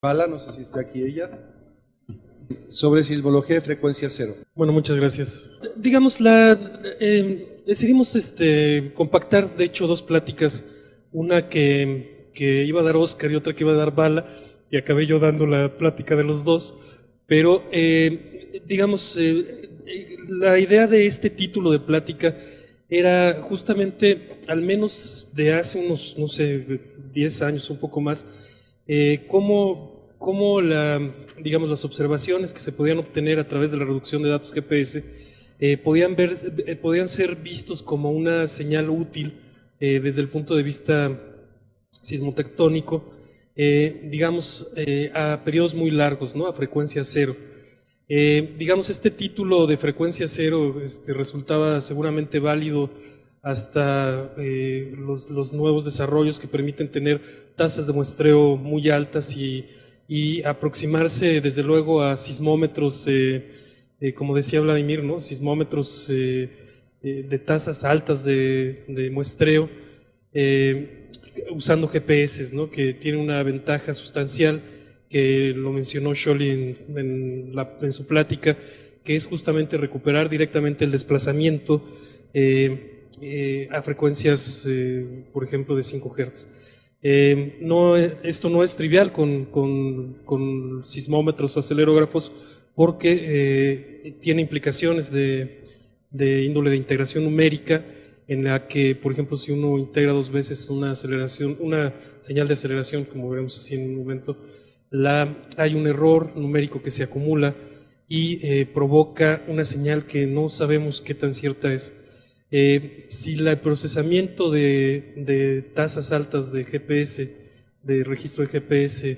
Bala, no sé si está aquí ella, sobre sismología de frecuencia cero. Bueno, muchas gracias. Digamos, decidimos compactar, de hecho, dos pláticas, una que iba a dar Oscar y otra que iba a dar Bala, y acabé yo dando la plática de los dos, pero digamos, la idea de este título de plática era justamente, al menos de hace unos, no sé, 10 años, un poco más, cómo digamos, las observaciones que se podían obtener a través de la reducción de datos GPS podían ser vistos como una señal útil desde el punto de vista sismotectónico, digamos, a periodos muy largos, ¿no? A frecuencia cero. Digamos, este título de frecuencia cero resultaba seguramente válido hasta los nuevos desarrollos que permiten tener tasas de muestreo muy altas y aproximarse desde luego a sismómetros, como decía Vladimir, ¿no? Sismómetros de tasas altas de muestreo, usando GPS, ¿no? Que tiene una ventaja sustancial, que lo mencionó Scholli en su plática, que es justamente recuperar directamente el desplazamiento a frecuencias, por ejemplo, de 5 Hz. Esto no es trivial con sismómetros o acelerógrafos, porque tiene implicaciones de índole de integración numérica, en la que, por ejemplo, si uno integra dos veces una señal de aceleración, como veremos así en un momento, hay un error numérico que se acumula y provoca una señal que no sabemos qué tan cierta es. Si el procesamiento de tasas altas de GPS, de registro de GPS,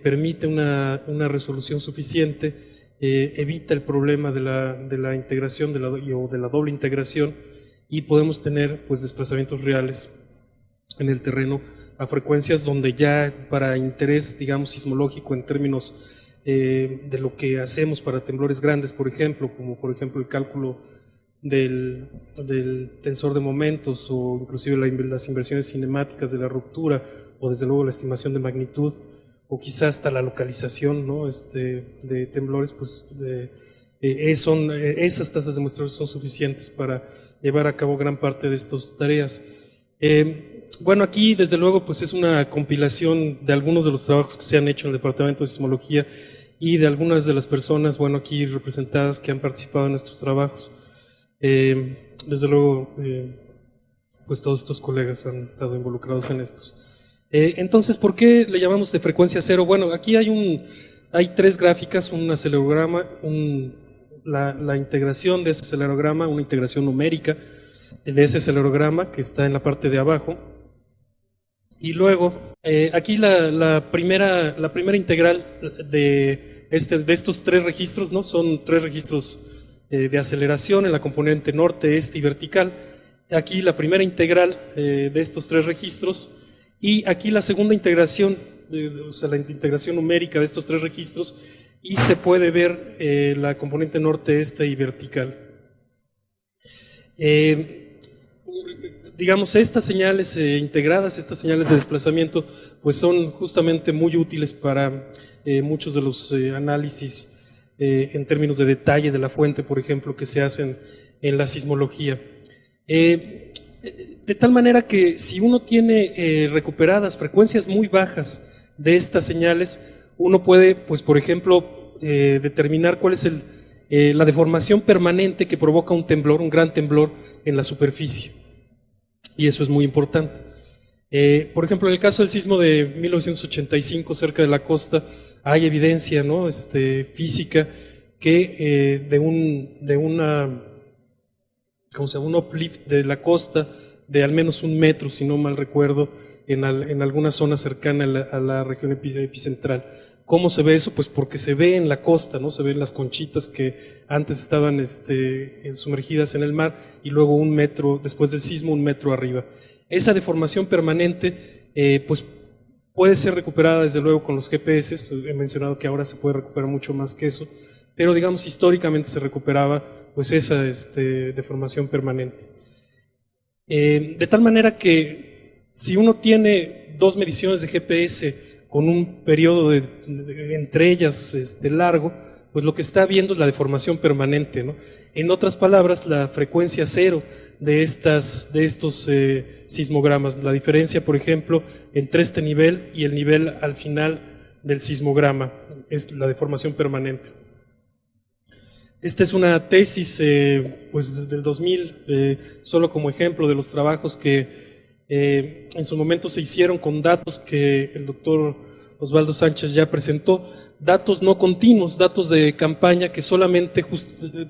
permite una resolución suficiente, evita el problema de la integración o de la doble integración, y podemos tener pues desplazamientos reales en el terreno a frecuencias donde ya, para interés, digamos, sismológico en términos de lo que hacemos para temblores grandes, por ejemplo, como por ejemplo el cálculo del tensor de momentos, o inclusive las inversiones cinemáticas de la ruptura, o desde luego la estimación de magnitud, o quizás hasta la localización, ¿no? De temblores, pues esas tasas de muestreo son suficientes para llevar a cabo gran parte de estas tareas. Bueno, aquí desde luego pues es una compilación de algunos de los trabajos que se han hecho en el Departamento de Sismología y de algunas de las personas, bueno, aquí representadas, que han participado en nuestros trabajos. Desde luego, pues todos estos colegas han estado involucrados en estos. Entonces, ¿por qué le llamamos de frecuencia cero? Bueno, aquí hay tres gráficas, un acelerograma, la integración de ese acelerograma, una integración numérica de ese acelerograma que está en la parte de abajo, y luego aquí la primera integral de estos tres registros, ¿no? Son tres registros de aceleración en la componente norte, este y vertical. Aquí la primera integral de estos tres registros, y aquí la segunda integración, o sea, la integración numérica de estos tres registros, y se puede ver la componente norte, este y vertical. Digamos, estas señales integradas, estas señales de desplazamiento, pues son justamente muy útiles para muchos de los análisis en términos de detalle de la fuente, por ejemplo, que se hacen en la sismología. De tal manera que si uno tiene recuperadas frecuencias muy bajas de estas señales, uno puede, pues por ejemplo, determinar cuál es la deformación permanente que provoca un temblor, un gran temblor en la superficie. Y eso es muy importante. Por ejemplo, en el caso del sismo de 1985 cerca de la costa, hay evidencia, ¿no? Física que un uplift de la costa de al menos 1 metro, si no mal recuerdo, en alguna zona cercana a la región epicentral. ¿Cómo se ve eso? Pues porque se ve en la costa, ¿no? Se ven las conchitas que antes estaban sumergidas en el mar, y luego 1 metro, después del sismo, 1 metro arriba. Esa deformación permanente, pues puede ser recuperada desde luego con los GPS. He mencionado que ahora se puede recuperar mucho más que eso, pero digamos históricamente se recuperaba pues esa deformación permanente. De tal manera que si uno tiene dos mediciones de GPS con un periodo entre ellas largo, pues lo que está viendo es la deformación permanente, ¿no? En otras palabras, la frecuencia cero de estos sismogramas, la diferencia, por ejemplo, entre este nivel y el nivel al final del sismograma, es la deformación permanente. Esta es una tesis pues del 2000, solo como ejemplo de los trabajos que en su momento se hicieron con datos que el doctor Osvaldo Sánchez ya presentó, datos no continuos, datos de campaña que solamente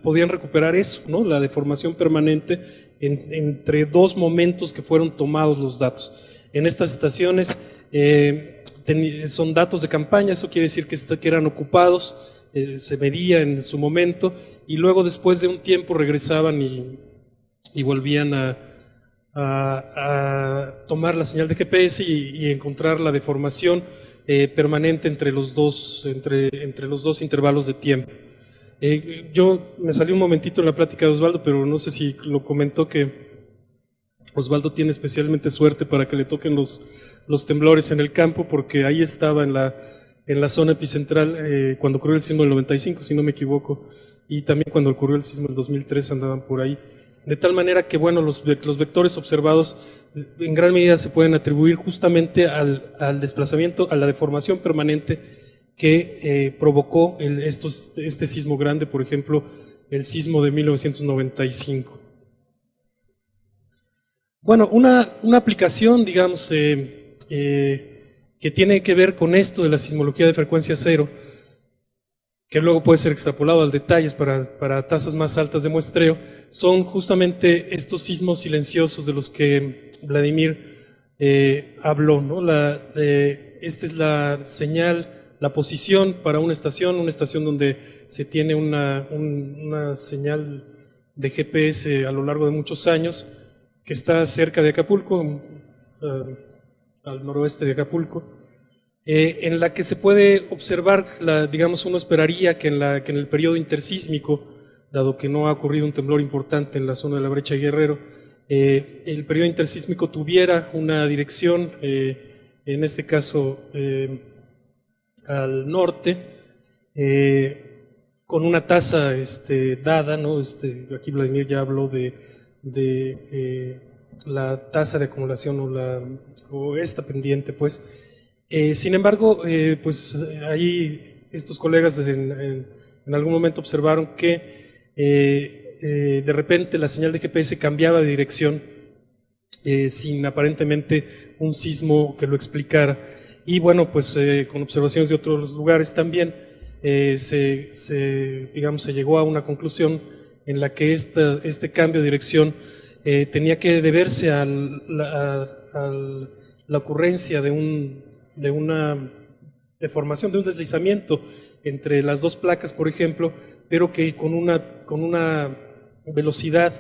podían recuperar eso, ¿no? La deformación permanente entre dos momentos que fueron tomados los datos. En estas estaciones son datos de campaña, eso quiere decir que eran ocupados, se medía en su momento y luego después de un tiempo regresaban y volvían a tomar la señal de GPS y encontrar la deformación permanente entre los dos intervalos de tiempo. Yo me salí un momentito en la plática de Osvaldo, pero no sé si lo comentó que Osvaldo tiene especialmente suerte para que le toquen los temblores en el campo, porque ahí estaba en la zona epicentral cuando ocurrió el sismo del 95, si no me equivoco, y también cuando ocurrió el sismo del 2003 andaban por ahí. De tal manera que, bueno, los vectores observados en gran medida se pueden atribuir justamente al desplazamiento, a la deformación permanente que provocó este sismo grande, por ejemplo, el sismo de 1995. Bueno, una aplicación, digamos, que tiene que ver con esto de la sismología de frecuencia cero, que luego puede ser extrapolado al detalles para tasas más altas de muestreo, son justamente estos sismos silenciosos de los que Vladimir habló, ¿no? Esta es la señal, la posición para una estación donde se tiene una señal de GPS a lo largo de muchos años, que está cerca de Acapulco, al noroeste de Acapulco, en la que se puede observar, digamos, uno esperaría que en el periodo intersísmico, dado que no ha ocurrido un temblor importante en la zona de la Brecha Guerrero, el periodo intersísmico tuviera una dirección, en este caso al norte, con una tasa dada, ¿no? Aquí Vladimir ya habló de la tasa de acumulación o esta pendiente, pues. Sin embargo, pues ahí estos colegas en algún momento observaron que de repente la señal de GPS cambiaba de dirección sin aparentemente un sismo que lo explicara. Y bueno, pues con observaciones de otros lugares también digamos, se llegó a una conclusión en la que este cambio de dirección tenía que deberse a la ocurrencia de una deformación, de un deslizamiento entre las dos placas, por ejemplo, pero que con una velocidad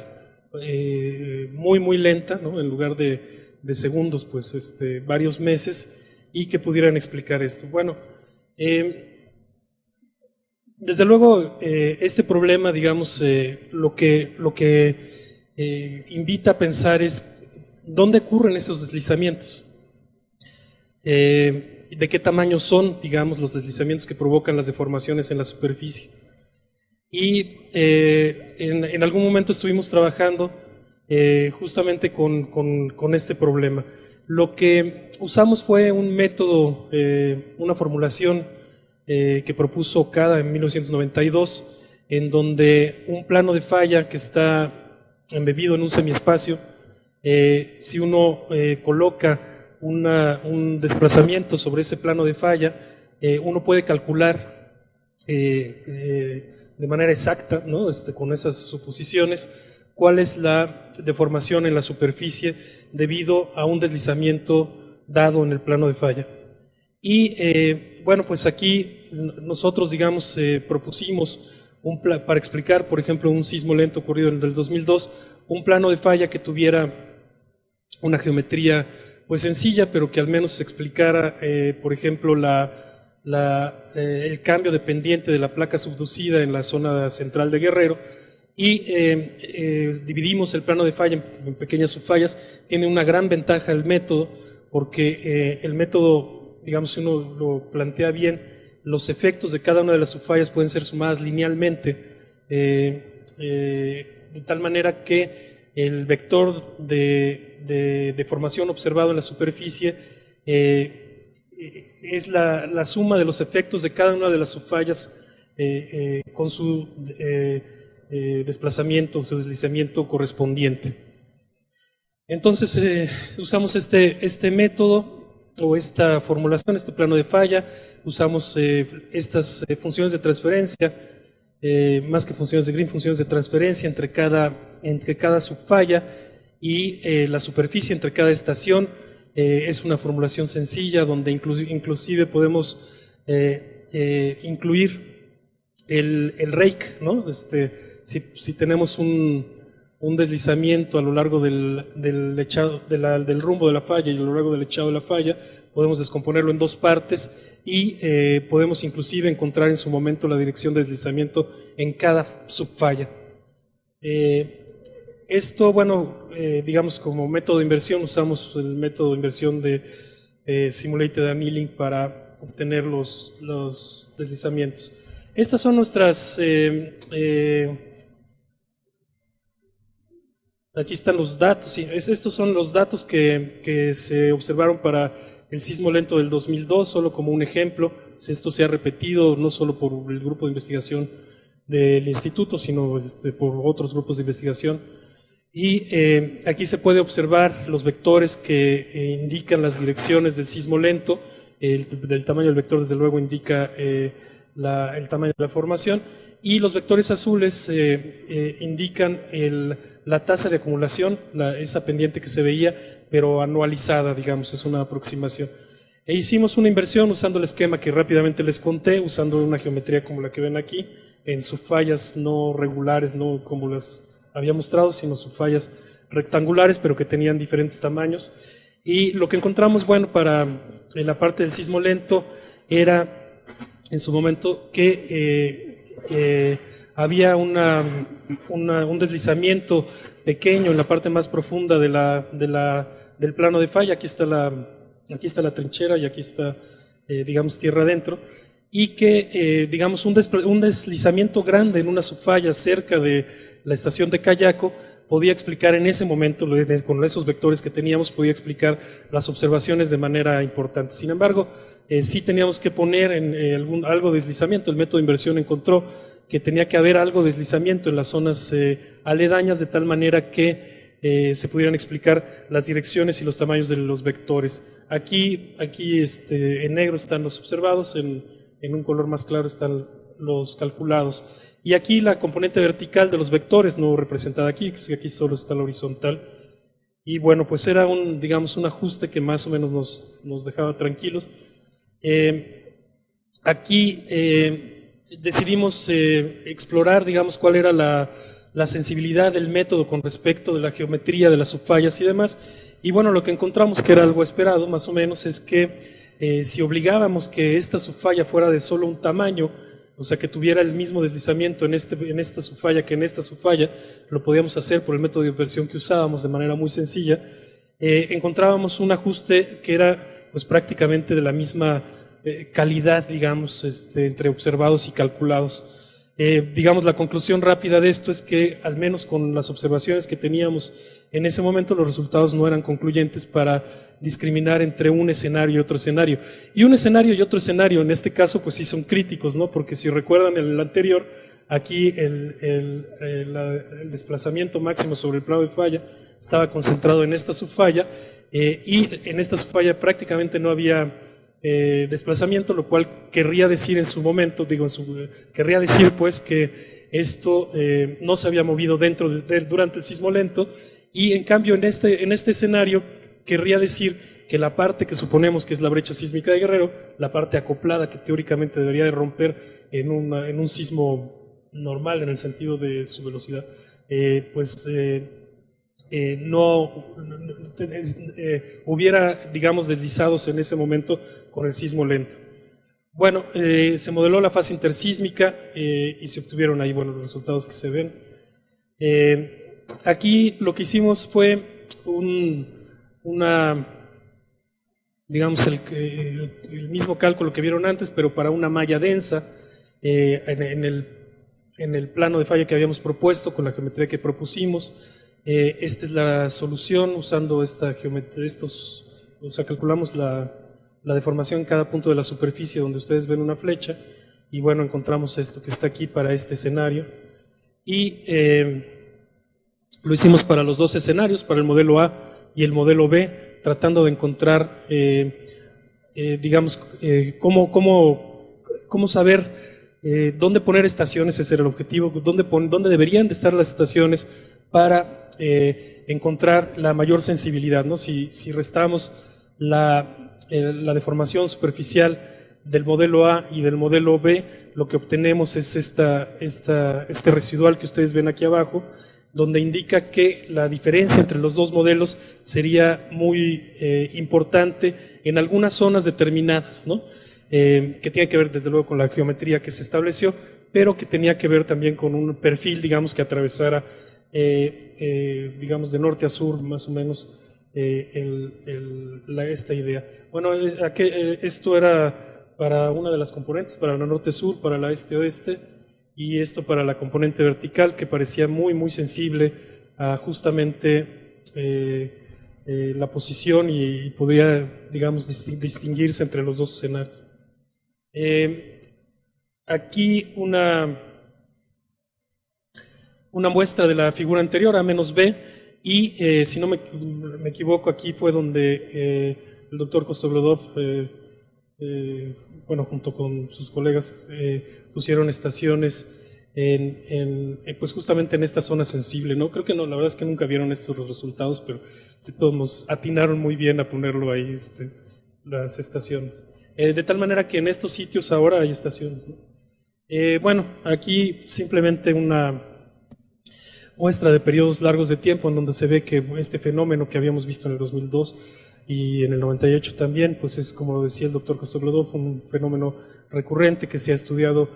muy, muy lenta, ¿no? En lugar de segundos, pues varios meses, y que pudieran explicar esto. Bueno, desde luego, este problema, digamos, lo que invita a pensar es dónde ocurren esos deslizamientos. De qué tamaño son, digamos, los deslizamientos que provocan las deformaciones en la superficie. Y en algún momento estuvimos trabajando justamente con este problema. Lo que usamos fue un método, una formulación que propuso Okada en 1992, en donde un plano de falla que está embebido en un semiespacio, si uno coloca un desplazamiento sobre ese plano de falla, uno puede calcular de manera exacta, ¿no? Con esas suposiciones, cuál es la deformación en la superficie debido a un deslizamiento dado en el plano de falla. Y bueno, pues aquí nosotros, digamos, propusimos para explicar, por ejemplo, un sismo lento ocurrido en el 2002, un plano de falla que tuviera una geometría pues sencilla, pero que al menos explicara, por ejemplo, el cambio de pendiente de la placa subducida en la zona central de Guerrero, y dividimos el plano de falla en pequeñas subfallas. Tiene una gran ventaja el método, porque el método digamos, si uno lo plantea bien, los efectos de cada una de las subfallas pueden ser sumadas linealmente, de tal manera que el vector de deformación observado en la superficie es la suma de los efectos de cada una de las subfallas con su desplazamiento, su deslizamiento correspondiente. Entonces usamos este método o esta formulación, este plano de falla, usamos estas funciones de transferencia, más que funciones de Green, funciones de transferencia entre cada subfalla y la superficie entre cada estación. Es una formulación sencilla donde inclusive podemos incluir el rake, ¿no? Si tenemos un deslizamiento a lo largo del lechado, del rumbo de la falla y a lo largo del lechado de la falla, podemos descomponerlo en dos partes y podemos inclusive encontrar en su momento la dirección de deslizamiento en cada subfalla. Esto, bueno, digamos como método de inversión, usamos el método de inversión de Simulated Annealing para obtener los deslizamientos. Estas son nuestras... aquí están los datos, sí, estos son los datos que se observaron para el sismo lento del 2002, solo como un ejemplo. Esto se ha repetido no solo por el grupo de investigación del instituto, sino por otros grupos de investigación. Y aquí se puede observar los vectores que indican las direcciones del sismo lento. El tamaño del vector, desde luego, indica el tamaño de la formación. Y los vectores azules indican la tasa de acumulación, esa pendiente que se veía, pero anualizada, digamos, es una aproximación. E hicimos una inversión usando el esquema que rápidamente les conté, usando una geometría como la que ven aquí, en subfallas no regulares, no como las había mostrado, sino subfallas rectangulares, pero que tenían diferentes tamaños. Y lo que encontramos, bueno, para la parte del sismo lento era, en su momento, que había un deslizamiento pequeño en la parte más profunda del plano de falla. Aquí está la trinchera y aquí está, digamos, tierra adentro. Y que, digamos, un deslizamiento grande en una subfalla cerca de la estación de Cayaco podía explicar en ese momento, con esos vectores que teníamos, podía explicar las observaciones de manera importante. Sin embargo, sí teníamos que poner algo de deslizamiento. El método de inversión encontró que tenía que haber algo de deslizamiento en las zonas aledañas, de tal manera que se pudieran explicar las direcciones y los tamaños de los vectores. Aquí en negro están los observados, en un color más claro están los calculados. Y aquí la componente vertical de los vectores no representada aquí, que aquí solo está la horizontal. Y bueno, pues era digamos, un ajuste que más o menos nos dejaba tranquilos. Aquí decidimos explorar, digamos, cuál era la sensibilidad del método con respecto de la geometría de las subfallas y demás. Y bueno, lo que encontramos, que era algo esperado, más o menos, es que si obligábamos que esta subfalla fuera de solo un tamaño, o sea, que tuviera el mismo deslizamiento en esta subfalla que en esta subfalla, lo podíamos hacer por el método de inversión que usábamos de manera muy sencilla. Encontrábamos un ajuste que era pues prácticamente de la misma calidad, digamos, entre observados y calculados. Digamos, la conclusión rápida de esto es que, al menos con las observaciones que teníamos en ese momento, los resultados no eran concluyentes para discriminar entre un escenario y otro escenario. Y un escenario y otro escenario, en este caso, pues sí son críticos, ¿no? Porque si recuerdan en el anterior, aquí el desplazamiento máximo sobre el plano de falla estaba concentrado en esta subfalla, y en esta subfalla prácticamente no había desplazamiento, lo cual querría decir en su momento, querría decir pues que esto no se había movido durante el sismo lento, y en cambio en este escenario querría decir que la parte que suponemos que es la brecha sísmica de Guerrero, la parte acoplada que teóricamente debería de romper en un sismo normal en el sentido de su velocidad, hubiera, digamos, deslizados en ese momento con el sismo lento. Bueno, se modeló la fase intersísmica y se obtuvieron ahí, bueno, los resultados que se ven. Aquí lo que hicimos fue digamos, el mismo cálculo que vieron antes, pero para una malla densa, en el plano de falla que habíamos propuesto, con la geometría que propusimos. Esta es la solución usando esta geometría, o sea, calculamos la deformación en cada punto de la superficie donde ustedes ven una flecha, y bueno, encontramos esto que está aquí para este escenario. Y lo hicimos para los dos escenarios, para el modelo A y el modelo B, tratando de encontrar, digamos, cómo saber dónde poner estaciones. Ese era el objetivo, dónde deberían de estar las estaciones para encontrar la mayor sensibilidad, ¿no? Si restamos la deformación superficial del modelo A y del modelo B, lo que obtenemos es este residual que ustedes ven aquí abajo, donde indica que la diferencia entre los dos modelos sería muy importante en algunas zonas determinadas, ¿no? Que tiene que ver desde luego con la geometría que se estableció, pero que tenía que ver también con un perfil, digamos, que atravesara, digamos, de norte a sur, más o menos, esta idea. Bueno, esto era para una de las componentes, para la norte-sur, para la este-oeste, y esto para la componente vertical, que parecía muy, muy sensible a justamente la posición y podría, digamos, distinguirse entre los dos escenarios. Aquí una muestra de la figura anterior, A-B, y si no me equivoco, aquí fue donde el doctor Kostoglodov, bueno, junto con sus colegas, pusieron estaciones pues justamente en esta zona sensible, ¿no? Creo que no, la verdad es que nunca vieron estos resultados, pero de todos modos atinaron muy bien a ponerlo ahí, las estaciones. De tal manera que en estos sitios ahora hay estaciones, ¿no? Bueno, aquí simplemente una muestra de periodos largos de tiempo en donde se ve que este fenómeno que habíamos visto en el 2002 y en el 98 también, pues es, como decía el doctor Kostoglodov, un fenómeno recurrente que se ha estudiado,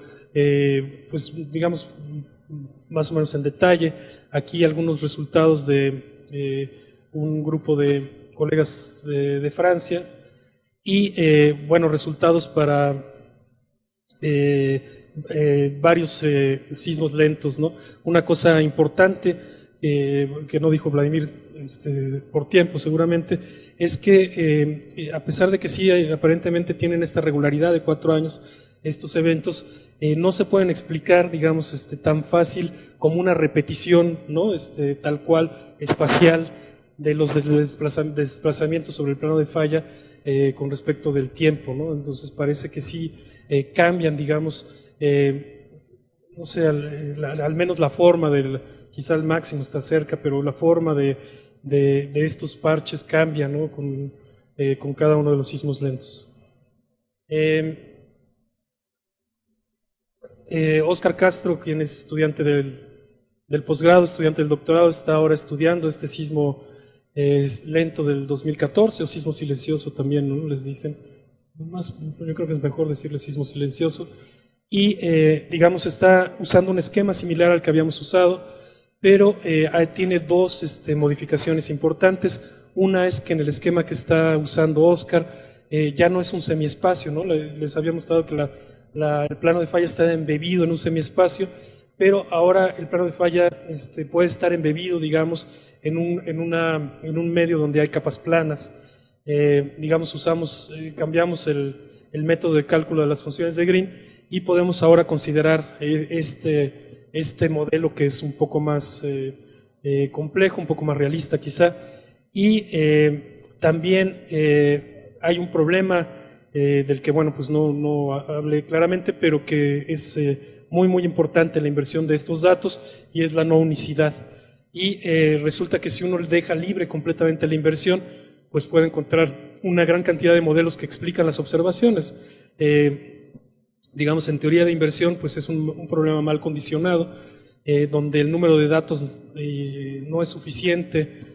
pues digamos, más o menos en detalle. Aquí algunos resultados de un grupo de colegas de Francia y, bueno, resultados para varios sismos lentos, ¿no? Una cosa importante que no dijo Vladimir por tiempo seguramente, es que a pesar de que sí aparentemente tienen esta regularidad de 4 años, estos eventos no se pueden explicar, digamos, tan fácil como una repetición, ¿no? Tal cual, espacial, de los desplazamientos sobre el plano de falla con respecto del tiempo, ¿no? Entonces parece que sí cambian, digamos, no sé, al menos la forma quizá el máximo está cerca, pero la forma de estos parches cambia, ¿no? Con cada uno de los sismos lentos. Óscar Castro, quien es estudiante del posgrado, estudiante del doctorado, está ahora estudiando este sismo lento del 2014, o sismo silencioso también, ¿no? Les dicen. Yo creo que es mejor decirle sismo silencioso. Y, digamos, está usando un esquema similar al que habíamos usado, pero tiene dos modificaciones importantes. Una es que en el esquema que está usando Óscar ya no es un semiespacio, ¿no? Les había mostrado que el plano de falla está embebido en un semiespacio, pero ahora el plano de falla puede estar embebido, digamos, en un medio donde hay capas planas. Digamos, cambiamos el método de cálculo de las funciones de Green y podemos ahora considerar este modelo, que es un poco más complejo, un poco más realista quizá, y también hay un problema del que, bueno, pues no hablé claramente, pero que es muy, muy importante en la inversión de estos datos, y es la no unicidad. Y resulta que si uno deja libre completamente la inversión, pues puede encontrar una gran cantidad de modelos que explican las observaciones. Digamos, en teoría de inversión, pues es un problema mal condicionado, donde el número de datos no es suficiente,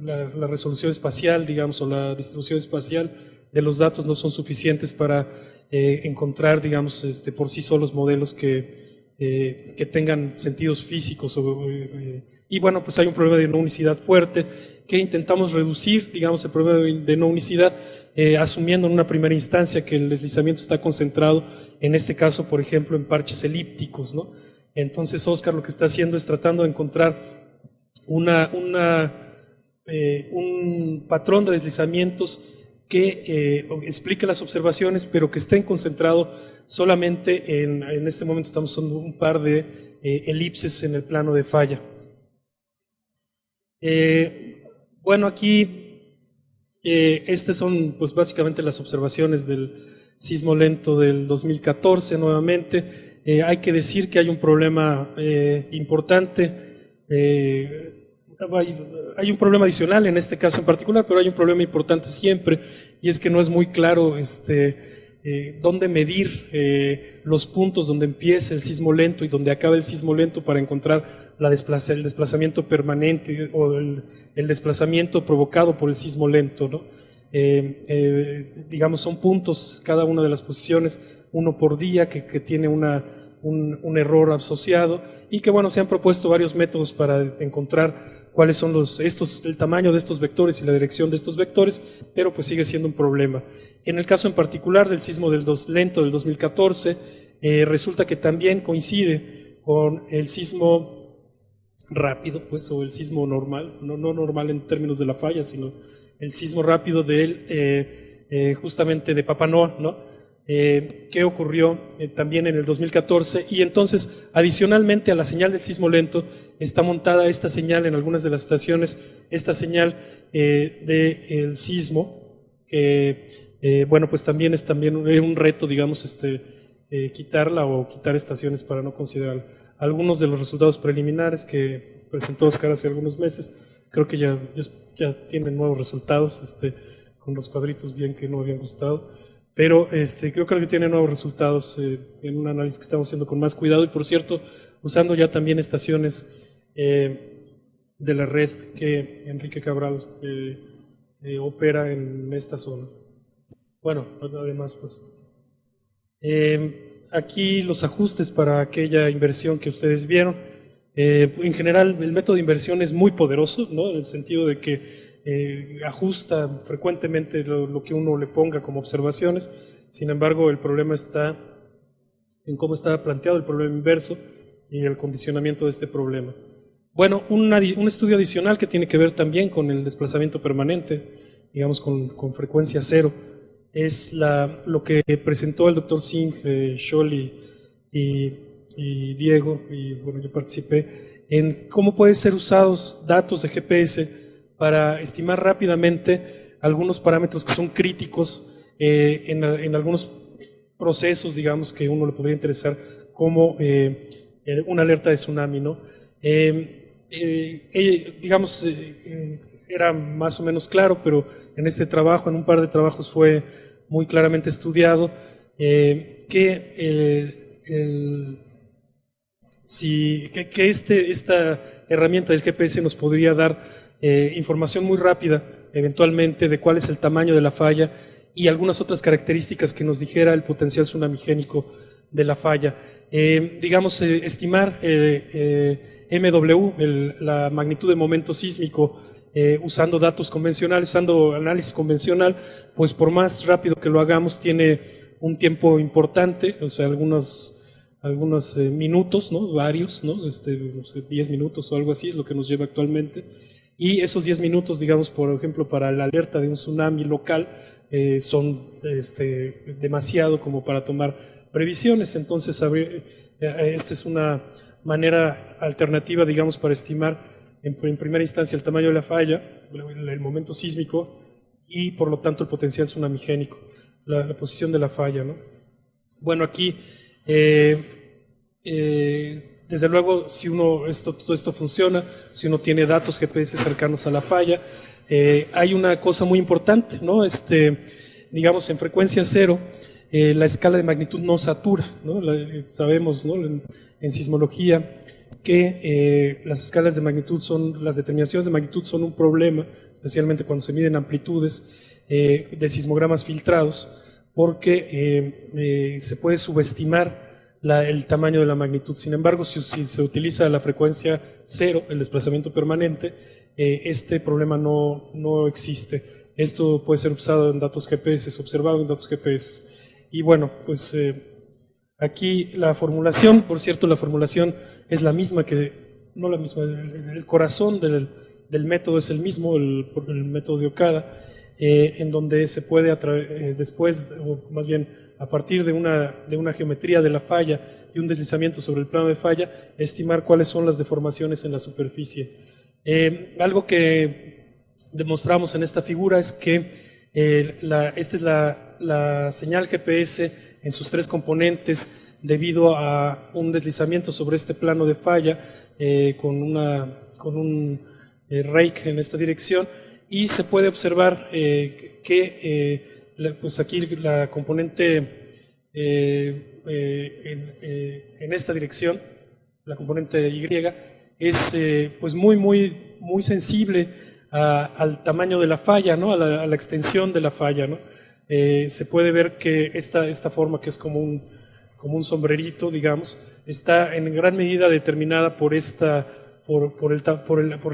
la resolución espacial, digamos, o la distribución espacial de los datos no son suficientes para encontrar, digamos, por sí solos modelos que que tengan sentidos físicos. Y bueno, pues hay un problema de no unicidad fuerte que intentamos reducir, digamos, el problema de no unicidad, asumiendo en una primera instancia que el deslizamiento está concentrado, en este caso, por ejemplo, en parches elípticos, ¿no? Entonces, Oscar lo que está haciendo es tratando de encontrar un patrón de deslizamientos que explique las observaciones, pero que estén concentrado solamente en este momento estamos usando un par de elipses en el plano de falla. Bueno, aquí estas son pues básicamente las observaciones del sismo lento del 2014 nuevamente. Hay que decir que hay un problema importante, hay un problema adicional en este caso en particular, pero hay un problema importante siempre, y es que no es muy claro dónde medir los puntos donde empieza el sismo lento y donde acaba el sismo lento para encontrar el desplazamiento permanente o el desplazamiento provocado por el sismo lento, ¿no? Digamos, son puntos cada una de las posiciones, uno por día, que tiene un error asociado, y que bueno, se han propuesto varios métodos para encontrar cuáles son el tamaño de estos vectores y la dirección de estos vectores, pero pues sigue siendo un problema. En el caso en particular del sismo lento del 2014, resulta que también coincide con el sismo rápido, pues, o el sismo normal, no normal en términos de la falla, sino el sismo rápido justamente de Papanoa, ¿no? Que ocurrió también en el 2014, y entonces adicionalmente a la señal del sismo lento está montada esta señal en algunas de las estaciones, esta señal del sismo, que bueno, pues también es un reto, digamos, quitarla o quitar estaciones para no considerar. Algunos de los resultados preliminares que presentó Oscar hace algunos meses, creo que ya tienen nuevos resultados, con los cuadritos bien que no habían gustado. Pero creo que tiene nuevos resultados en un análisis que estamos haciendo con más cuidado, y por cierto, usando ya también estaciones de la red que Enrique Cabral opera en esta zona. Bueno, además, pues, aquí los ajustes para aquella inversión que ustedes vieron. En general, el método de inversión es muy poderoso, ¿no? En el sentido de que ajusta frecuentemente lo que uno le ponga como observaciones. Sin embargo, el problema está en cómo está planteado el problema inverso y el condicionamiento de este problema. Bueno, un estudio adicional que tiene que ver también con el desplazamiento permanente, digamos con frecuencia cero, es lo que presentó el doctor Singh, Scholli y Diego, y bueno, yo participé, en cómo pueden ser usados datos de GPS para estimar rápidamente algunos parámetros que son críticos en algunos procesos, digamos, que uno le podría interesar, como una alerta de tsunami, ¿no? Digamos, era más o menos claro, pero en este trabajo, en un par de trabajos, fue muy claramente estudiado esta herramienta del GPS nos podría dar información muy rápida, eventualmente, de cuál es el tamaño de la falla y algunas otras características que nos dijera el potencial tsunamigénico de la falla. Digamos, estimar MW, la magnitud de momento sísmico, usando datos convencionales, usando análisis convencional, pues por más rápido que lo hagamos, tiene un tiempo importante, o sea, algunos minutos, ¿no? Varios, ¿no? 10 minutos o algo así es lo que nos lleva actualmente. Y esos 10 minutos, digamos, por ejemplo, para la alerta de un tsunami local, son demasiado como para tomar previsiones. Entonces, esta es una manera alternativa, digamos, para estimar en primera instancia el tamaño de la falla, el momento sísmico y, por lo tanto, el potencial tsunamigénico, la posición de la falla, ¿no? Bueno, aquí, desde luego, si todo esto funciona, si uno tiene datos GPS cercanos a la falla, hay una cosa muy importante, ¿no? Digamos, en frecuencia cero, la escala de magnitud no satura, ¿no? Sabemos, ¿no? En sismología que las escalas de magnitud las determinaciones de magnitud son un problema, especialmente cuando se miden amplitudes de sismogramas filtrados, porque se puede subestimar el tamaño de la magnitud. Sin embargo, si se utiliza la frecuencia cero, el desplazamiento permanente, este problema no existe. Esto puede ser usado en datos GPS, observado en datos GPS. Y bueno, pues aquí la formulación, por cierto, la formulación es la misma no la misma, el corazón del método es el mismo, el método de Okada, en donde se puede después, o más bien a partir de una geometría de la falla y un deslizamiento sobre el plano de falla, estimar cuáles son las deformaciones en la superficie. Algo que demostramos en esta figura es que esta es la señal GPS en sus tres componentes debido a un deslizamiento sobre este plano de falla con un rake en esta dirección, y se puede observar pues aquí la componente en esta dirección, la componente Y, es pues muy sensible al tamaño de la falla, ¿no? a la extensión de la falla, ¿no? Se puede ver que esta forma, que es como un sombrerito, digamos, está en gran medida determinada por la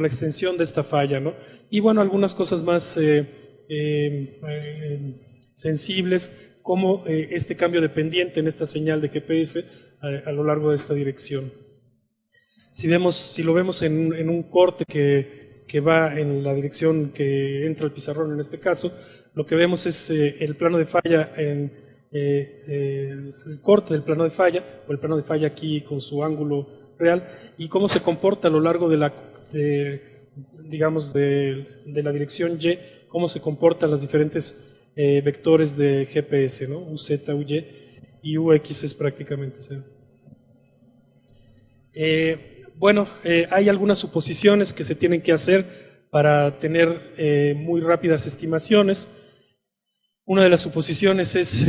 extensión de esta falla, ¿no? Y bueno, algunas cosas más sensibles, como este cambio de pendiente en esta señal de GPS a lo largo de esta dirección. Si lo vemos en un corte que va en la dirección que entra el pizarrón en este caso, lo que vemos es el plano de falla, el corte del plano de falla, o el plano de falla aquí con su ángulo real, y cómo se comporta a lo largo de la dirección Y, cómo se comportan las diferentes vectores de GPS, ¿no? UZ, UY, y UX es prácticamente cero. Bueno, hay algunas suposiciones que se tienen que hacer para tener muy rápidas estimaciones. Una de las suposiciones es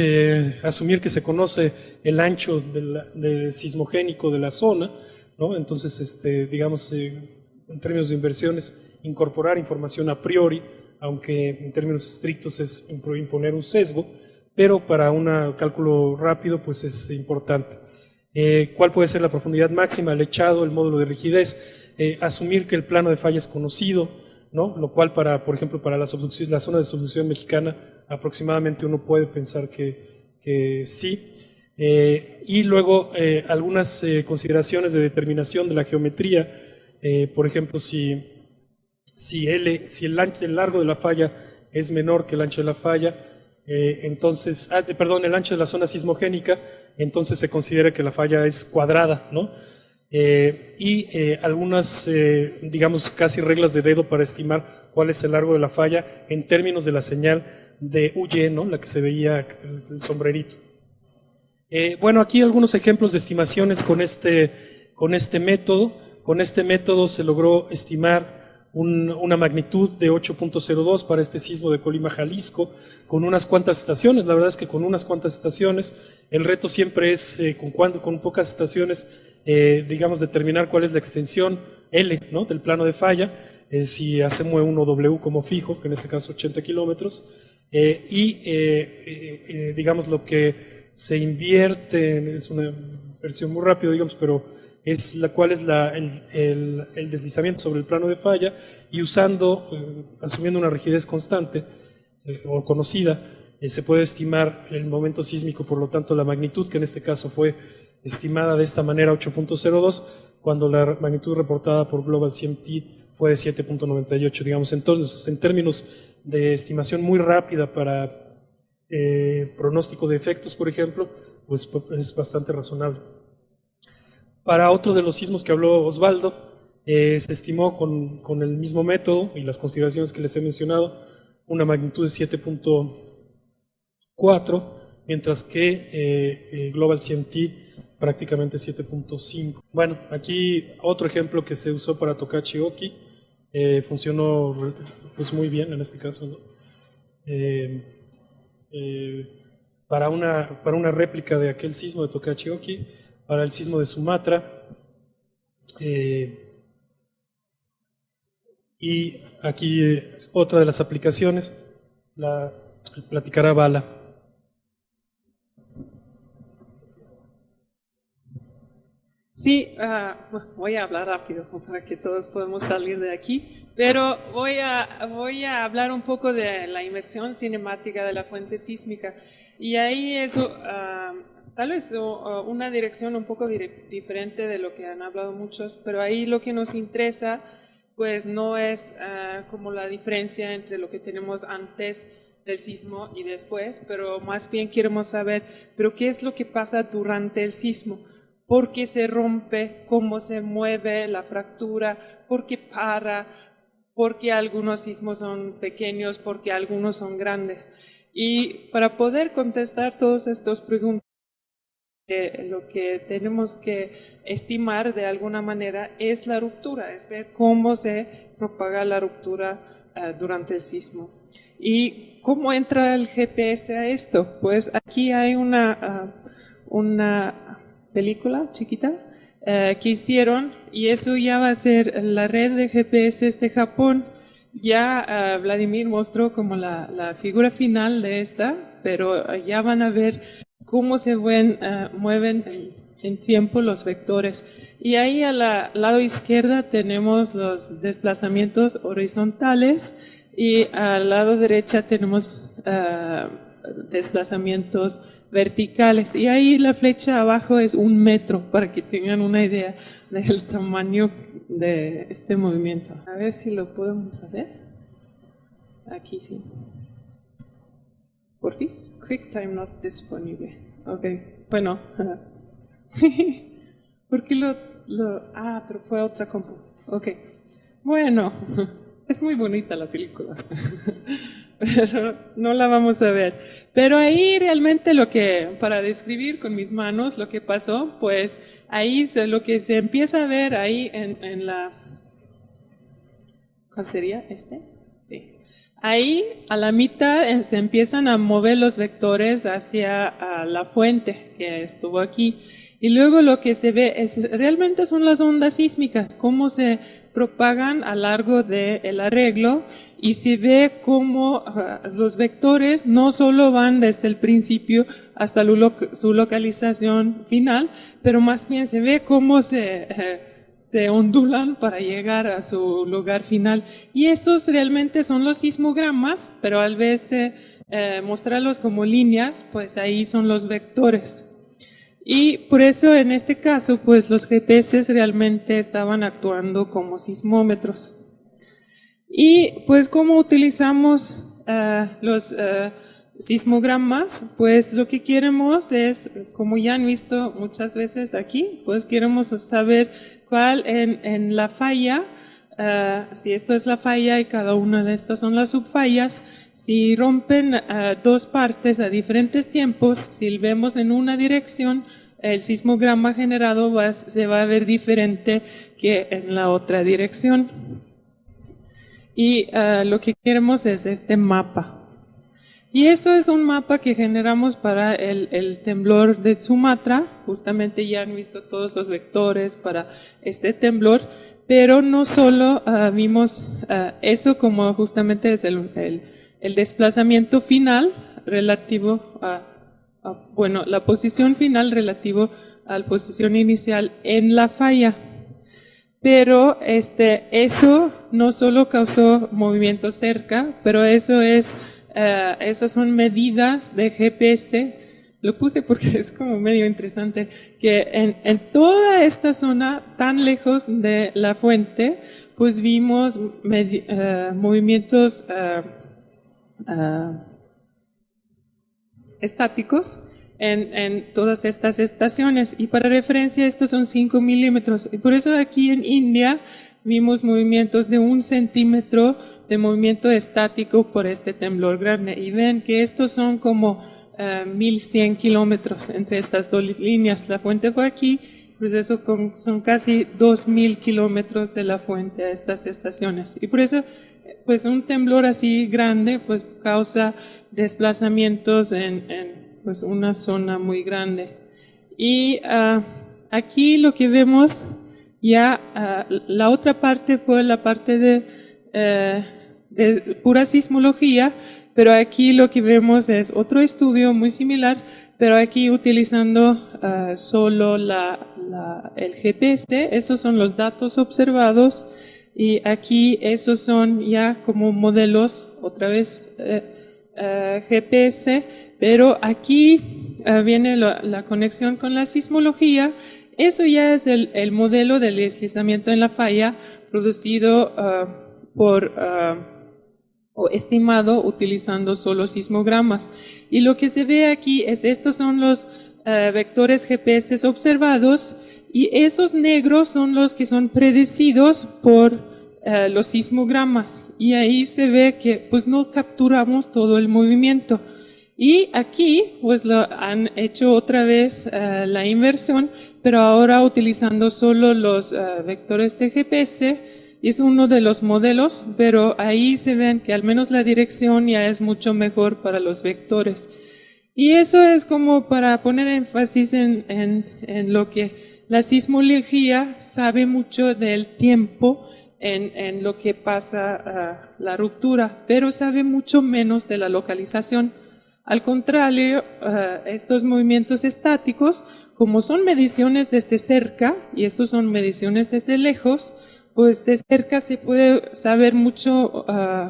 asumir que se conoce el ancho del sismogénico de la zona, ¿no? Entonces, digamos, en términos de inversiones, incorporar información a priori, aunque en términos estrictos es imponer un sesgo, pero para un cálculo rápido pues es importante. ¿Cuál puede ser la profundidad máxima, el echado, el módulo de rigidez? Asumir que el plano de falla es conocido, ¿no? Lo cual, por ejemplo, para la zona de subducción mexicana, aproximadamente uno puede pensar que sí. Y luego algunas consideraciones de determinación de la geometría, por ejemplo, si el largo de la falla es menor que el ancho de la falla, entonces, el ancho de la zona sismogénica, entonces se considera que la falla es cuadrada, ¿no? Algunas, digamos, casi reglas de dedo para estimar cuál es el largo de la falla en términos de la señal de UY, ¿no? La que se veía, el sombrerito. Bueno, aquí algunos ejemplos de estimaciones con este método. Con este método se logró estimar una magnitud de 8.02 para este sismo de Colima, Jalisco, con unas cuantas estaciones. La verdad es que con unas cuantas estaciones, el reto siempre es, con pocas estaciones, digamos, determinar cuál es la extensión L, ¿no? Del plano de falla, si hacemos 1W como fijo, que en este caso 80 kilómetros, digamos, lo que se invierte, es una versión muy rápida, digamos, pero es cuál es el deslizamiento sobre el plano de falla, y asumiendo una rigidez constante o conocida, se puede estimar el momento sísmico, por lo tanto la magnitud, que en este caso fue estimada de esta manera, 8.02, cuando la magnitud reportada por Global CMT fue de 7.98, digamos. Entonces, en términos de estimación muy rápida para pronóstico de efectos, por ejemplo, pues es bastante razonable. Para otro de los sismos que habló Osvaldo, se estimó con el mismo método y las consideraciones que les he mencionado, una magnitud de 7.4, mientras que Global CMT prácticamente 7.5. Bueno, aquí otro ejemplo que se usó para Tokachi Oki, funcionó pues muy bien en este caso, ¿no? Para una réplica de aquel sismo de Tokachi Oki, para el sismo de Sumatra, y aquí otra de las aplicaciones, la platicará Bala. Sí, voy a hablar rápido para que todos podamos salir de aquí, pero voy a hablar un poco de la inmersión cinemática de la fuente sísmica. Y ahí es tal vez una dirección un poco diferente de lo que han hablado muchos, pero ahí lo que nos interesa pues no es como la diferencia entre lo que tenemos antes del sismo y después, pero más bien queremos saber, pero ¿qué es lo que pasa durante el sismo? ¿Por qué se rompe? ¿Cómo se mueve la fractura? ¿Por qué para? ¿Por qué algunos sismos son pequeños? ¿Por qué algunos son grandes? Y para poder contestar todas estas preguntas, lo que tenemos que estimar de alguna manera es la ruptura, es ver cómo se propaga la ruptura durante el sismo. ¿Y cómo entra el GPS a esto? Pues aquí hay una película chiquita que hicieron, y eso ya va a ser la red de GPS de Japón. Ya Vladimir mostró como la figura final de esta, pero ya van a ver cómo se mueven en tiempo los vectores. Y ahí al lado izquierda tenemos los desplazamientos horizontales y al lado derecha tenemos desplazamientos verticales. Y ahí la flecha abajo es 1 metro, para que tengan una idea del tamaño de este movimiento. A ver si lo podemos hacer. Aquí sí. Porfis, QuickTime not disponible. Ok, bueno, sí, porque pero fue otra compu. Ok, bueno, es muy bonita la película, pero no la vamos a ver. Pero ahí realmente para describir con mis manos lo que pasó, pues ahí lo que se empieza a ver ahí en la... ¿Cuál sería este? Sí. Ahí a la mitad se empiezan a mover los vectores hacia la fuente que estuvo aquí. Y luego lo que se ve realmente son las ondas sísmicas, cómo se propagan a lo largo del arreglo, y se ve cómo los vectores no solo van desde el principio hasta su localización final, pero más bien se ve cómo se ondulan para llegar a su lugar final. Y esos realmente son los sismogramas, pero al vez de mostrarlos como líneas, pues ahí son los vectores. Y por eso en este caso, pues los GPS realmente estaban actuando como sismómetros. Y pues ¿cómo utilizamos los sismogramas? Pues lo que queremos es, como ya han visto muchas veces aquí, pues queremos saber cuál en la falla, si esto es la falla y cada una de estas son las subfallas, si rompen dos partes a diferentes tiempos, si vemos en una dirección, el sismograma generado se va a ver diferente que en la otra dirección. Y lo que queremos es este mapa. Y eso es un mapa que generamos para el temblor de Sumatra. Justamente ya han visto todos los vectores para este temblor, pero no solo vimos eso como justamente es el desplazamiento final relativo la posición final relativo a la posición inicial en la falla. Pero eso no solo causó movimiento cerca, pero esas son medidas de GPS. Lo puse porque es como medio interesante, que en toda esta zona tan lejos de la fuente, pues vimos movimientos estáticos en todas estas estaciones. Y para referencia, estos son 5 milímetros. Y por eso aquí en India vimos movimientos de 1 centímetro de movimiento estático por este temblor grande. Y ven que estos son como 1100 kilómetros entre estas dos líneas. La fuente fue aquí, pues eso son casi 2000 kilómetros de la fuente a estas estaciones. Y por eso, pues un temblor así grande, pues causa desplazamientos en pues una zona muy grande. Y aquí lo que vemos ya, la otra parte fue la parte de pura sismología, pero aquí lo que vemos es otro estudio muy similar, pero aquí utilizando solo el GPS, esos son los datos observados y aquí esos son ya como modelos, otra vez GPS, pero aquí viene la conexión con la sismología. Eso ya es el modelo del deslizamiento en la falla producido o estimado utilizando solo sismogramas. Y lo que se ve aquí es estos son los vectores GPS observados y esos negros son los que son predecidos por los sismogramas. Y ahí se ve que pues no capturamos todo el movimiento. Y aquí pues han hecho otra vez la inversión, pero ahora utilizando solo los vectores de GPS. Y es uno de los modelos, pero ahí se ven que al menos la dirección ya es mucho mejor para los vectores. Y eso es como para poner énfasis en lo que la sismología sabe mucho del tiempo en lo que pasa la ruptura, pero sabe mucho menos de la localización. Al contrario, estos movimientos estáticos, como son mediciones desde cerca, y estos son mediciones desde lejos, pues de cerca se puede saber mucho,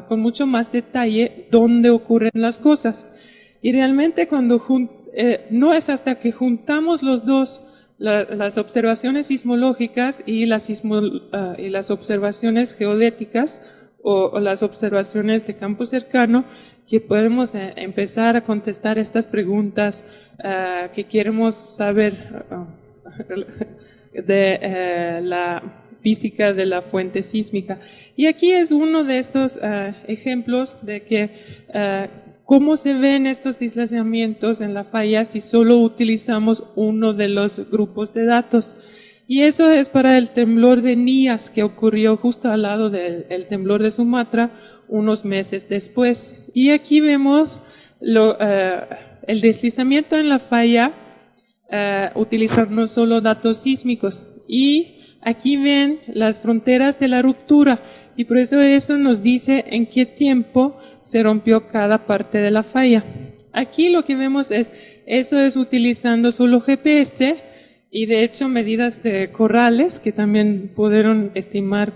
con mucho más detalle dónde ocurren las cosas. Y realmente cuando no es hasta que juntamos los dos, las observaciones sismológicas y las observaciones geodéticas o las observaciones de campo cercano, que podemos empezar a contestar estas preguntas que queremos saber de la física de la fuente sísmica. Y aquí es uno de estos ejemplos de que cómo se ven estos deslizamientos en la falla si solo utilizamos uno de los grupos de datos. Y eso es para el temblor de Nias que ocurrió justo al lado del temblor de Sumatra unos meses después. Y aquí vemos el deslizamiento en la falla utilizando solo datos sísmicos. Y aquí ven las fronteras de la ruptura y por eso nos dice en qué tiempo se rompió cada parte de la falla. Aquí lo que vemos eso es utilizando solo GPS y de hecho medidas de corrales que también pudieron estimar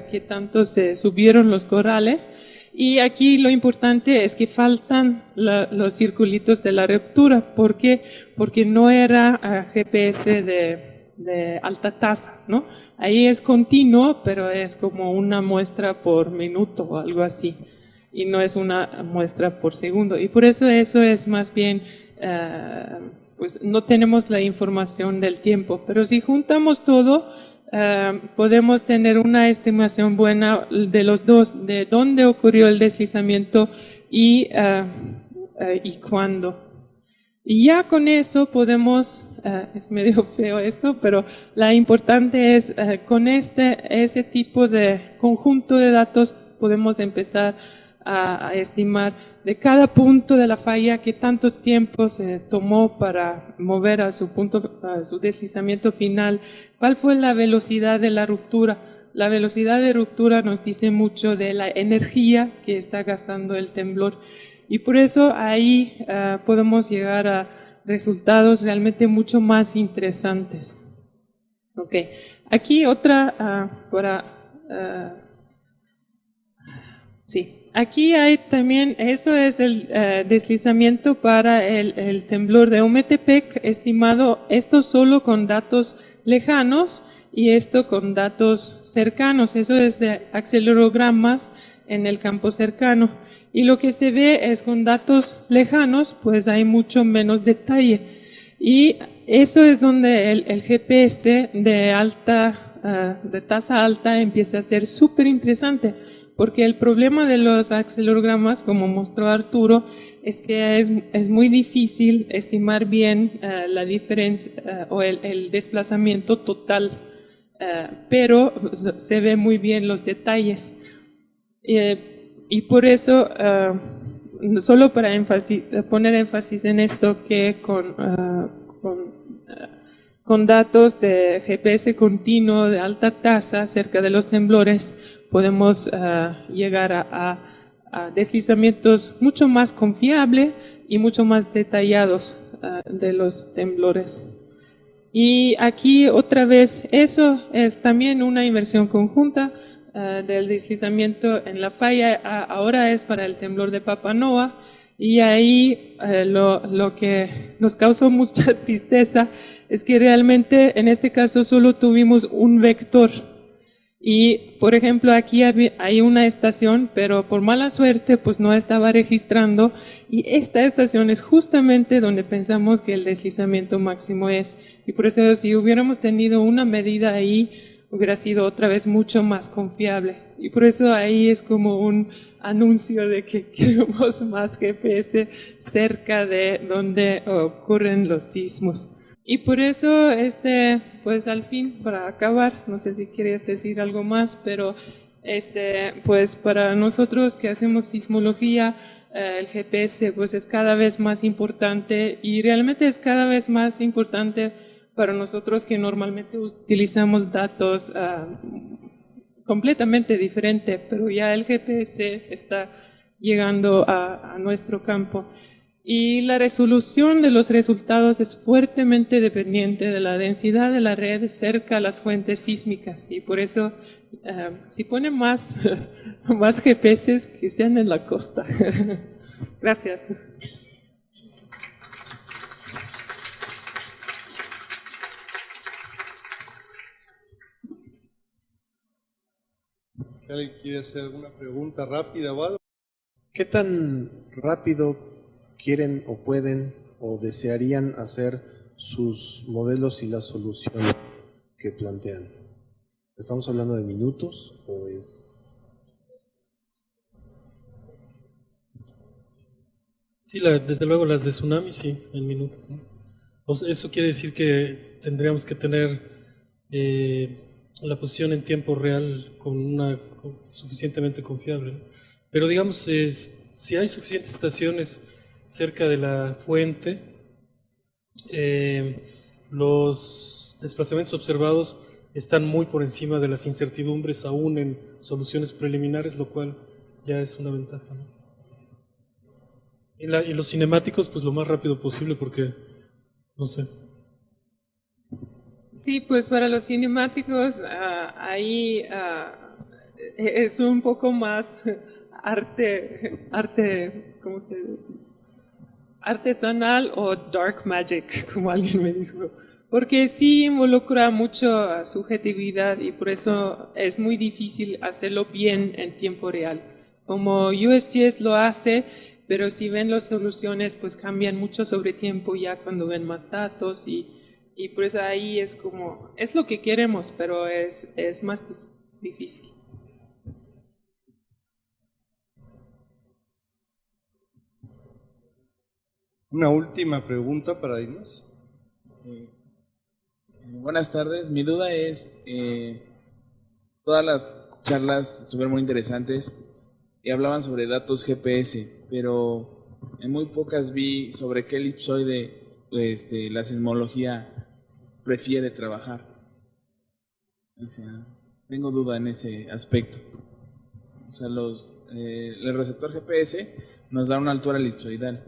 qué tanto se subieron los corrales. Y aquí lo importante es que faltan los circulitos de la ruptura. ¿Por qué? Porque no era GPS de alta tasa, ¿no? Ahí es continuo, pero es como una muestra por minuto o algo así, y no es una muestra por segundo. Y por eso es más bien, pues no tenemos la información del tiempo, pero si juntamos todo, podemos tener una estimación buena de los dos, de dónde ocurrió el deslizamiento y cuándo. Y ya con eso podemos, es medio feo esto, pero la importante es con ese tipo de conjunto de datos podemos empezar a estimar de cada punto de la falla qué tanto tiempo se tomó para mover a su deslizamiento final, cuál fue la velocidad de la ruptura. La velocidad de ruptura nos dice mucho de la energía que está gastando el temblor. Y por eso ahí podemos llegar a resultados realmente mucho más interesantes. Okay. Aquí otra sí. Aquí hay también, eso es el deslizamiento para el temblor de Ometepec, estimado esto solo con datos lejanos y esto con datos cercanos. Eso es de acelerogramas en el campo cercano. Y lo que se ve es con datos lejanos, pues hay mucho menos detalle. Y eso es donde el GPS de tasa alta empieza a ser súper interesante, porque el problema de los acelerogramas, como mostró Arturo, es que es muy difícil estimar bien la diferencia o el desplazamiento total, pero se ve muy bien los detalles. Y por eso, solo para poner énfasis en esto, que con datos de GPS continuo de alta tasa cerca de los temblores, podemos llegar a deslizamientos mucho más confiables y mucho más detallados de los temblores. Y aquí otra vez, eso es también una inversión conjunta del deslizamiento en la falla, ahora es para el temblor de Papanoa, y ahí lo que nos causó mucha tristeza es que realmente en este caso solo tuvimos un vector. Y, por ejemplo, aquí hay una estación, pero por mala suerte, pues no estaba registrando. Y esta estación es justamente donde pensamos que el deslizamiento máximo es. Y por eso, si hubiéramos tenido una medida ahí, hubiera sido otra vez mucho más confiable. Y por eso ahí es como un anuncio de que queremos más GPS cerca de donde ocurren los sismos. Y por eso, pues al fin, para acabar, no sé si querías decir algo más, pero pues para nosotros que hacemos sismología, el GPS pues es cada vez más importante y realmente es cada vez más importante para nosotros que normalmente utilizamos datos completamente diferentes, pero ya el GPS está llegando a nuestro campo. Y la resolución de los resultados es fuertemente dependiente de la densidad de la red cerca a las fuentes sísmicas. Y por eso, si ponen más GPS, que sean en la costa. Gracias. Si alguien quiere hacer alguna pregunta rápida o algo. ¿Qué tan rápido quieren o pueden o desearían hacer sus modelos y las soluciones que plantean? ¿Estamos hablando de minutos o es...? Sí, desde luego las de tsunami, sí, en minutos, ¿no? O sea, eso quiere decir que tendríamos que tener la posición en tiempo real suficientemente confiable, ¿no? Pero digamos, si hay suficientes estaciones cerca de la fuente, los desplazamientos observados están muy por encima de las incertidumbres aún en soluciones preliminares, lo cual ya es una ventaja, ¿no? Y los cinemáticos, pues lo más rápido posible porque, no sé. Sí, pues para los cinemáticos ahí es un poco más ¿cómo se dice? Artesanal o dark magic, como alguien me dijo, porque sí involucra mucho subjetividad y por eso es muy difícil hacerlo bien en tiempo real. Como USGS lo hace, pero si ven las soluciones, pues cambian mucho sobre tiempo ya cuando ven más datos y por eso ahí es como, es lo que queremos, pero es más difícil. Una última pregunta para irnos. Buenas tardes, mi duda es, todas las charlas estuvieron muy interesantes y hablaban sobre datos GPS, pero en muy pocas vi sobre qué elipsoide la sismología prefiere trabajar. O sea, tengo duda en ese aspecto. O sea, el receptor GPS nos da una altura elipsoidal,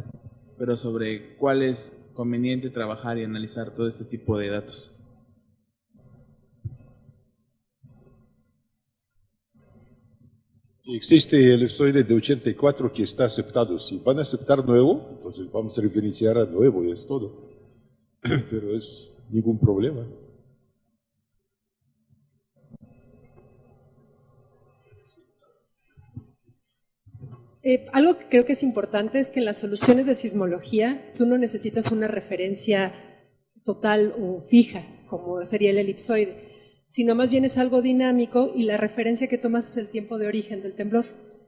pero sobre cuál es conveniente trabajar y analizar todo este tipo de datos. Existe el elipsoide de 84 que está aceptado. Si van a aceptar nuevo, entonces vamos a referenciar a nuevo y es todo. Pero es ningún problema. Algo que creo que es importante es que en las soluciones de sismología tú no necesitas una referencia total o fija, como sería el elipsoide, sino más bien es algo dinámico y la referencia que tomas es el tiempo de origen del temblor.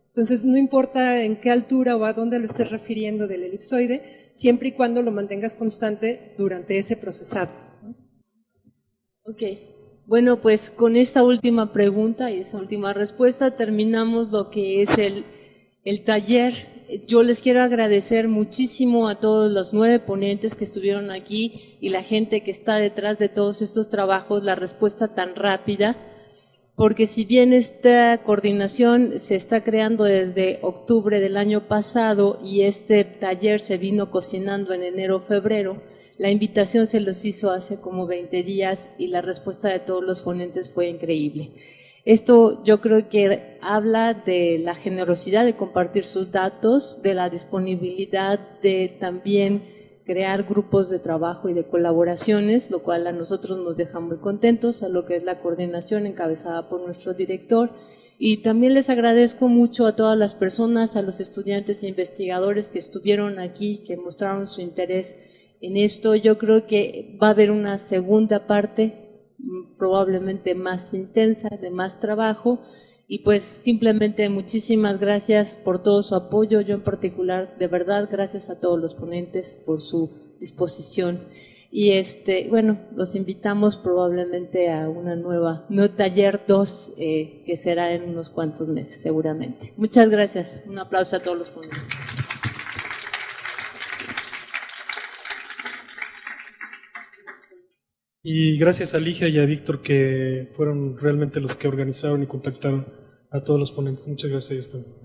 Entonces no importa en qué altura o a dónde lo estés refiriendo del elipsoide, siempre y cuando lo mantengas constante durante ese procesado. Ok, bueno, pues con esta última pregunta y esa última respuesta terminamos lo que es el taller. Yo les quiero agradecer muchísimo a todos los 9 ponentes que estuvieron aquí y la gente que está detrás de todos estos trabajos, la respuesta tan rápida. porque si bien esta coordinación se está creando desde octubre del año pasado y este taller se vino cocinando en enero o febrero, la invitación se los hizo hace como 20 días y la respuesta de todos los ponentes fue increíble. Esto yo creo que habla de la generosidad de compartir sus datos, de la disponibilidad de también crear grupos de trabajo y de colaboraciones, lo cual a nosotros nos deja muy contentos, a lo que es la coordinación encabezada por nuestro director. Y también les agradezco mucho a todas las personas, a los estudiantes e investigadores que estuvieron aquí, que mostraron su interés en esto. Yo creo que va a haber una segunda parte, probablemente más intensa, de más trabajo. Y pues simplemente muchísimas gracias por todo su apoyo, yo en particular, de verdad, gracias a todos los ponentes por su disposición. Y bueno, los invitamos probablemente a una nueva, no taller 2, que será en unos cuantos meses, seguramente. Muchas gracias, un aplauso a todos los ponentes. Y gracias a Ligia y a Víctor, que fueron realmente los que organizaron y contactaron a todos los ponentes. Muchas gracias a ellos también.